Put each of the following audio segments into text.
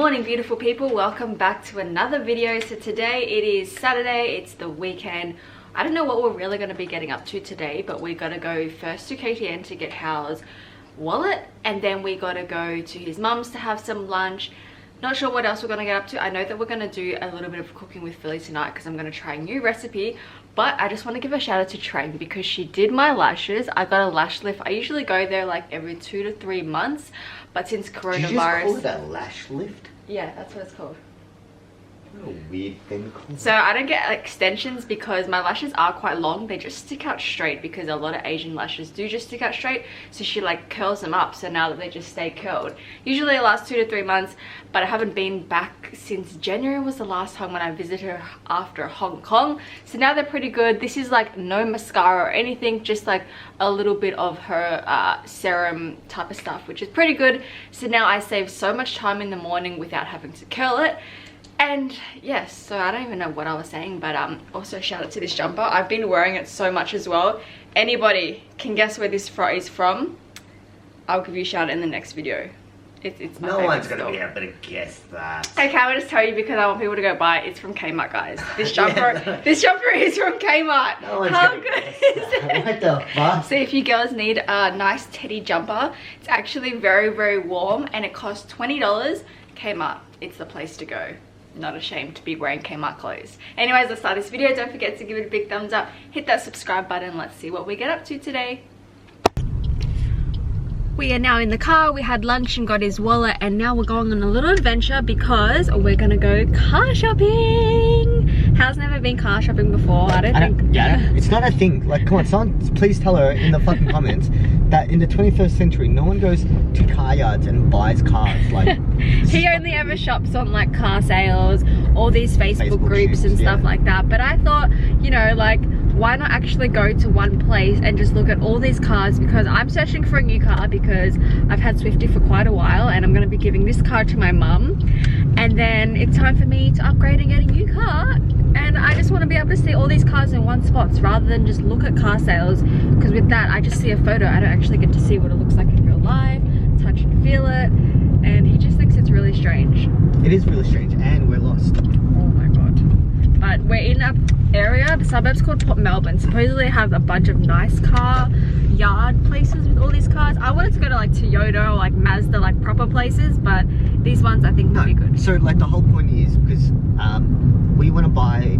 morning, beautiful people. Welcome back to another video. So today it is Saturday, it's the weekend. I don't know what we're really going to be getting up to today, but we're going to go first to KTN to get Hao's wallet, and then we got to go to his mum's to have some lunch. Not sure what else we're going to get up to. I know that we're going to do a little bit of cooking with Philly tonight because I'm going to try a new recipe. But I just want to give a shout out to Trang because she did my lashes. I got a lash lift. I usually go there like every 2 to 3 months. But since coronavirus... Did you just call it a lash lift? Yeah, that's what it's called. What a weird thing. So I don't get extensions because my lashes are quite long. They just stick out straight because a lot of Asian lashes do just stick out straight. So she like curls them up, so now that they just stay curled. Usually it lasts 2 to 3 months, but I haven't been back since January was the last time when I visited her after Hong Kong. So now they're pretty good. This is like no mascara or anything, just like a little bit of her serum type of stuff, which is pretty good. So now I save so much time in the morning without having to curl it. And yes, so I don't even know what I was saying, but also shout out to this jumper. I've been wearing it so much as well. Anybody can guess where this is from? I'll give you a shout out in the next video. It's my no favorite one's gonna store. be able to guess that. Okay, I'm gonna just tell you because I want people to go buy it. It's from Kmart, guys. This jumper, this jumper is from Kmart. No one's How gonna good guess is that. it? What the fuck? So if you girls need a nice teddy jumper, it's actually very, very warm and it costs $20. Kmart, it's the place to go. Not ashamed to be wearing Kmart clothes. Anyways, let's start this video. Don't forget to give it a big thumbs up, hit that subscribe button. Let's see what we get up to today. We are now in the car. We had lunch and got his wallet, and now we're going on a little adventure because we're gonna go car shopping. Hao's never been car shopping before. I don't think. Yeah, it's not a thing. Like, come on, someone please tell her in the fucking comments that in the 21st century, no one goes to car yards and buys cars. Like, he only ever shops on like car sales, all these Facebook groups and stuff like that. But I thought, you know, like, why not actually go to one place and just look at all these cars, because I'm searching for a new car because I've had Swifty for quite a while and I'm going to be giving this car to my mum, and then it's time for me to upgrade and get a new car. And I just want to be able to see all these cars in one spot rather than just look at car sales, because with that I just see a photo, I don't actually get to see what it looks like in real life, touch and feel it, and he just thinks it's really strange. It is really strange, and we're lost. Oh my god. But we're in a area, the suburbs called Port Melbourne. Supposedly have a bunch of nice car yard places with all these cars. I wanted to go to like Toyota or like Mazda, like proper places, but these ones I think would be good. So like the whole point is because we want to buy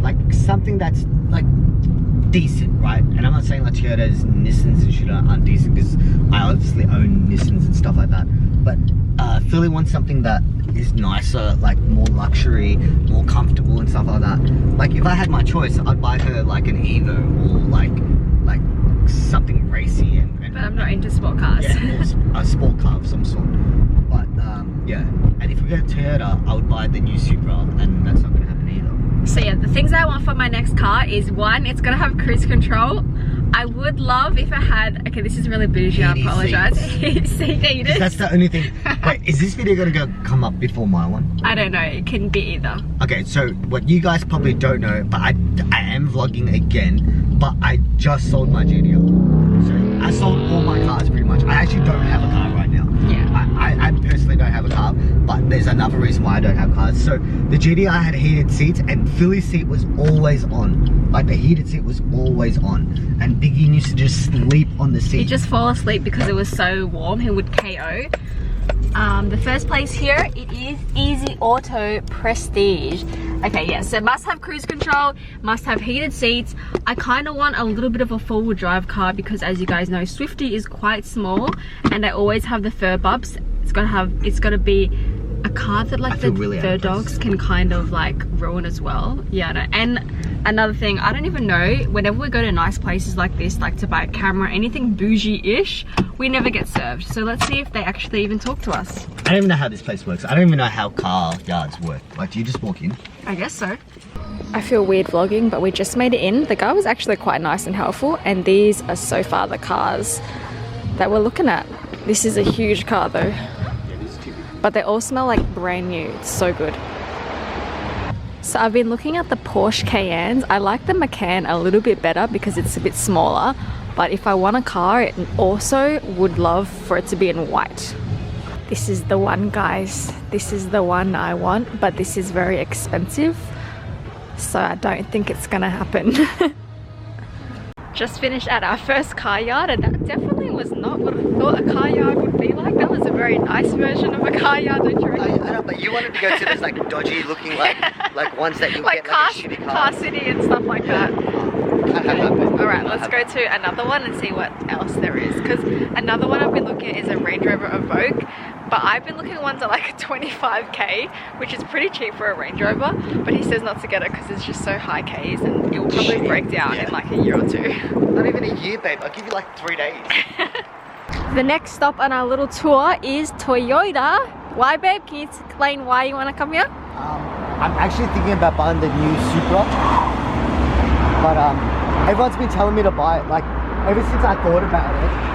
like something that's like decent, right? And I'm not saying like Toyotas, Nissans and shit aren't decent, because I obviously own Nissans and stuff like that, but Philly wants something that is nicer, like more luxury, more comfortable and stuff like that. Like if I had my choice, I'd buy her like an Evo or like something racy and but I'm not into sport cars. Yeah, or a sport car of some sort. But yeah, and if we go to Toyota, I would buy the new Supra, and that's not going to happen either. So yeah, the things I want for my next car is, one, it's gonna have cruise control. I would love if it had, okay, this is really bougie, I apologize. Seat heaters. That's the only thing. Wait, is this video gonna come up before my one? I don't know, it can be either. Okay, so what you guys probably don't know, but I am vlogging again, but I just sold my GTR. So I sold all my cars pretty much. I actually don't have a car right now. Yeah. I personally don't have a car, but there's another reason why I don't have cars. So the GTR had heated seats, and Philly's seat was always on. Like the heated seat was always on, and Biggie used to just sleep on the seat. He'd just fall asleep because it was so warm. He would KO. The first place here, it is Easy Auto Prestige. Okay, yeah, so must have cruise control, must have heated seats. I kind of want a little bit of a four-wheel drive car because, as you guys know, Swifty is quite small and they always have the fur bumps. It's got to be a car that like the really fur dogs can kind of like ruin as well. Yeah, no. And another thing, I don't even know, whenever we go to nice places like this, like to buy a camera, anything bougie-ish, we never get served. So let's see if they actually even talk to us. I don't even know how this place works. I don't even know how car yards work. Like, do you just walk in? I guess so. I feel weird vlogging, but we just made it in. The guy was actually quite nice and helpful, and these are so far the cars that we're looking at. This is a huge car though. But they all smell like brand new. It's so good. So I've been looking at the Porsche Cayennes. I like the Macan a little bit better because it's a bit smaller. But if I want a car, it also would love for it to be in white. This is the one, guys. This is the one I want, but this is very expensive, so I don't think it's gonna happen. Just finished at our first car yard, and that definitely was not what I thought a car yard would be like. That was a very nice version of a car yard, don't you reckon? I know, but you wanted to go to those like dodgy looking like ones that you like get car, like a shitty car city and stuff like that. Alright, let's go to another one and see what else there is, because another one I've been looking at is a Range Rover Evoque, but I've been looking at ones at like a 25k, which is pretty cheap for a Range Rover, but he says not to get it because it's just so high Ks and it will probably break down in like a year or two. Not even a year, babe. I'll give you like 3 days. The next stop on our little tour is Toyota. Why, babe? Can you explain why you want to come here? I'm actually thinking about buying the new Supra, but everyone's been telling me to buy it like ever since I thought about it.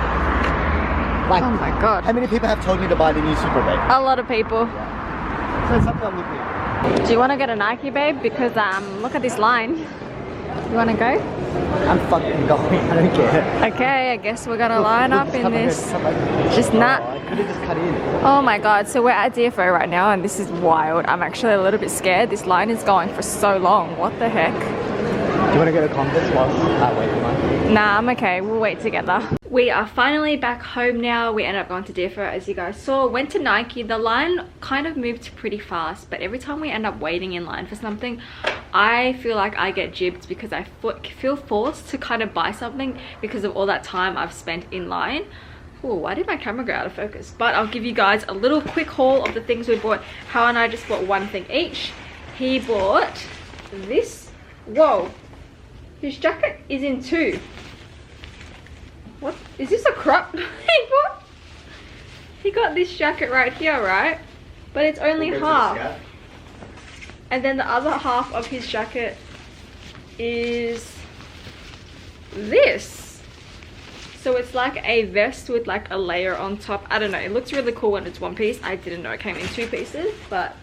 Like, oh my god. How many people have told you to buy the new Supra, babe? A lot of people. Yeah. So it's something I'm looking at. Do you want to get a Nike, babe? Because look at this line. You want to go? I'm fucking going. I don't care. Okay, I guess we're gonna line up in this. Just not. I could have just cut in. Oh my god, so we're at DFO right now and this is wild. I'm actually a little bit scared. This line is going for so long. What the heck? Do you want to get a Converse whilst I wait for mine? Nah, I'm okay. We'll wait together. We are finally back home now. We ended up going to DFO, as you guys saw. Went to Nike. The line kind of moved pretty fast, but every time we end up waiting in line for something, I feel like I get jibbed because I feel forced to kind of buy something because of all that time I've spent in line. Oh, why did my camera go out of focus? But I'll give you guys a little quick haul of the things we bought. Hao and I just bought one thing each. He bought this. Whoa. His jacket is in two. What? Is this a crop? He got this jacket right here, right? But it's only half. And then the other half of his jacket is this. So it's like a vest with like a layer on top. I don't know. It looks really cool when it's one piece. I didn't know it came in two pieces, but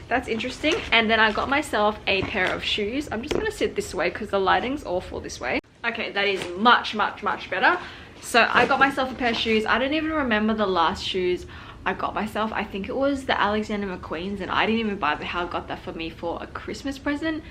that's interesting. And then I got myself a pair of shoes. I'm just gonna sit this way because the lighting's awful this way. Okay, that is much, much, much better. So I got myself a pair of shoes. I don't even remember the last shoes I got myself. I think it was the Alexander McQueen's, and I didn't even buy, but Hal got that for me for a Christmas present.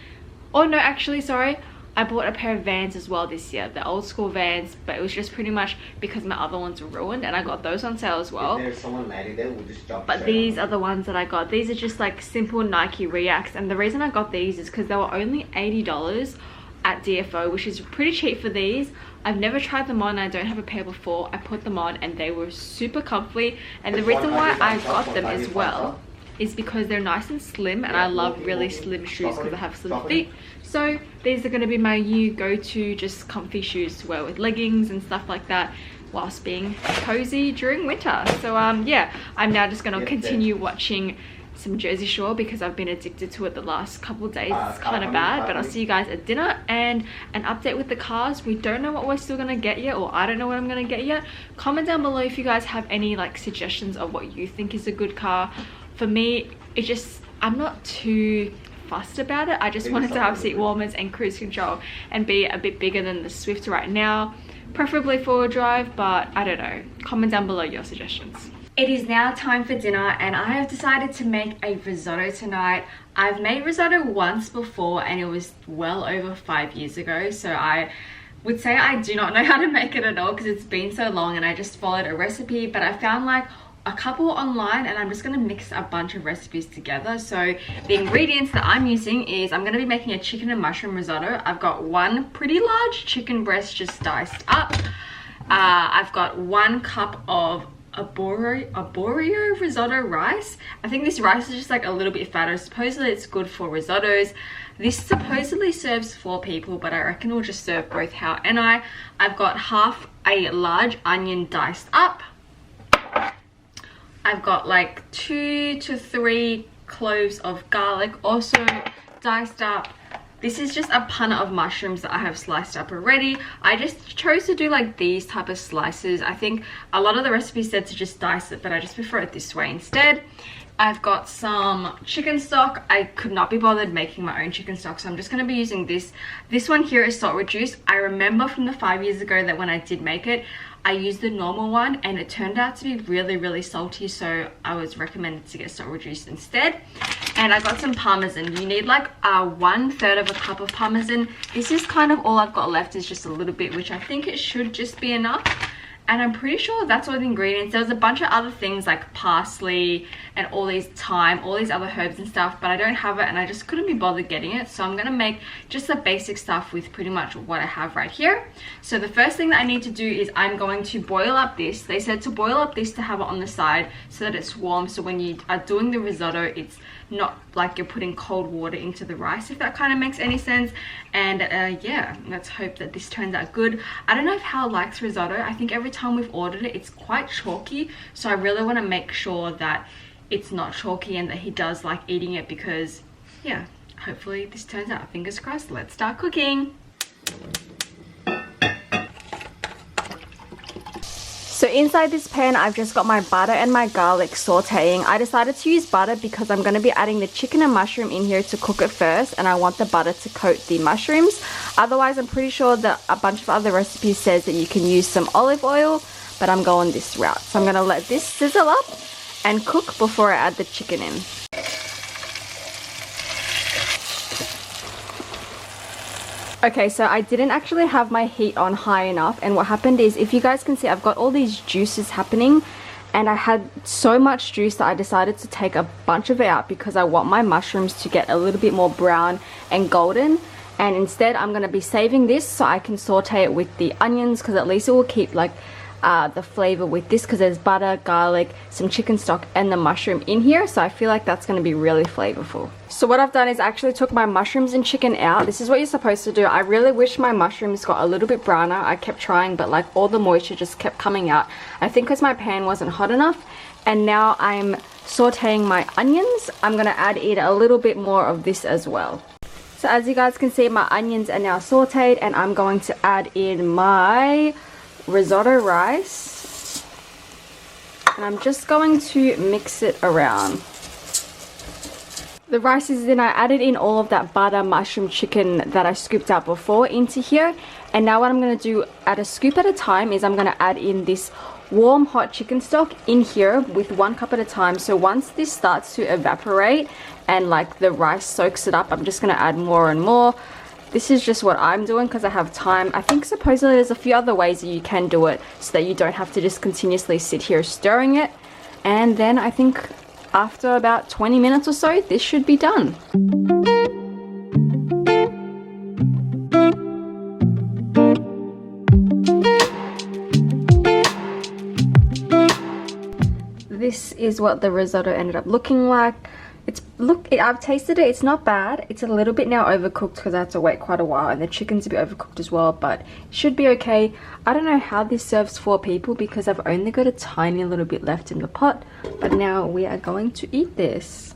Oh no, actually, sorry. I bought a pair of Vans as well this year, the old school Vans, but it was just pretty much because my other ones were ruined, and I got those on sale as well. If there's someone landing there, we'll just jump. But these are the ones that I got. These are just like simple Nike Reacts, and the reason I got these is because they were only $80 at DFO, which is pretty cheap for these. I've never tried them on. I don't have a pair before. I put them on and they were super comfy, and the reason why I got them as well is because they're nice and slim, and I love really slim shoes because I have slim feet. So these are going to be my new go-to just comfy shoes to wear with leggings and stuff like that whilst being cozy during winter. So yeah, I'm now just going to continue watching some Jersey Shore because I've been addicted to it the last couple of days. It's kind of bad, but I'll see you guys at dinner. And an update with the cars, we don't know what we're still gonna get yet, or I don't know what I'm gonna get yet. Comment down below if you guys have any like suggestions of what you think is a good car. For me, it just, I'm not too fussed about it. I just wanted to have seat warmers and cruise control and be a bit bigger than the Swift right now, preferably four-wheel drive, but I don't know. Comment down below your suggestions. It is now time for dinner, and I have decided to make a risotto tonight. I've made risotto once before and it was well over 5 years ago, so I would say I do not know how to make it at all because it's been so long and I just followed a recipe, but I found like a couple online and I'm just going to mix a bunch of recipes together. So the ingredients that I'm using is I'm going to be making a chicken and mushroom risotto. I've got one pretty large chicken breast just diced up. I've got 1 cup of arborio risotto rice. I think this rice is just like a little bit fatter. Supposedly it's good for risottos. This supposedly serves 4 people, but I reckon it'll just serve both Hao and I. I've got half a large onion diced up. I've got like 2 to 3 cloves of garlic also diced up. This is just a punnet of mushrooms that I have sliced up already. I just chose to do like these type of slices. I think a lot of the recipes said to just dice it, but I just prefer it this way instead. I've got some chicken stock. I could not be bothered making my own chicken stock, so I'm just going to be using this. This one here is salt reduced. I remember from the 5 years ago that when I did make it, I used the normal one and it turned out to be really salty, so I was recommended to get salt reduced instead. And I got some parmesan. You need like 1/3 of a cup of parmesan. This is kind of all I've got left, is just a little bit, which I think it should just be enough. And I'm pretty sure that's all the ingredients. There was a bunch of other things like parsley and all these thyme, all these other herbs and stuff, but I don't have it and I just couldn't be bothered getting it. So I'm gonna make just the basic stuff with pretty much what I have right here. So the first thing that I need to do is I'm going to boil up this. They said to boil up this to have it on the side so that it's warm, so when you are doing the risotto, it's not like you're putting cold water into the rice, if that kind of makes any sense. And yeah, let's hope that this turns out good. I don't know if Hal likes risotto. I think every time we've ordered it, it's quite chalky, so I really want to make sure that it's not chalky and that he does like eating it, because yeah, hopefully this turns out. Fingers crossed. Let's start cooking. So inside this pan, I've just got my butter and my garlic sauteing. I decided to use butter because I'm going to be adding the chicken and mushroom in here to cook it first, and I want the butter to coat the mushrooms. Otherwise, I'm pretty sure that a bunch of other recipes says that you can use some olive oil, but I'm going this route. So I'm going to let this sizzle up and cook before I add the chicken in. Okay, so I didn't actually have my heat on high enough, and what happened is, if you guys can see, I've got all these juices happening, and I had so much juice that I decided to take a bunch of it out because I want my mushrooms to get a little bit more brown and golden. And instead I'm going to be saving this so I can saute it with the onions, because at least it will keep like the flavor with this, because there's butter, garlic, some chicken stock and the mushroom in here, so I feel like that's going to be really flavorful. So what I've done is actually took my mushrooms and chicken out. This is what you're supposed to do. I really wish my mushrooms got a little bit browner. I kept trying, but like all the moisture just kept coming out. I think because my pan wasn't hot enough. And now I'm sauteing my onions. I'm going to add in a little bit more of this as well. So as you guys can see, my onions are now sauteed, and I'm going to add in my risotto rice, and I'm just going to mix it around. The rice is in. I added in all of that butter, mushroom, chicken that I scooped out before into here, and now what I'm going to do at a scoop at a time is I'm going to add in this warm hot chicken stock in here with 1 cup at a time. So once this starts to evaporate and like the rice soaks it up, I'm just going to add more and more. This is just what I'm doing because I have time. I think supposedly there's a few other ways that you can do it so that you don't have to just continuously sit here stirring it. And then I think after about 20 minutes or so, this should be done. This is what the risotto ended up looking like. I've tasted it. It's not bad. It's a little bit now overcooked because I had to wait quite a while, and the chicken's a bit overcooked as well, but it should be okay. I don't know how this serves 4 people because I've only got a tiny little bit left in the pot, but now we are going to eat this.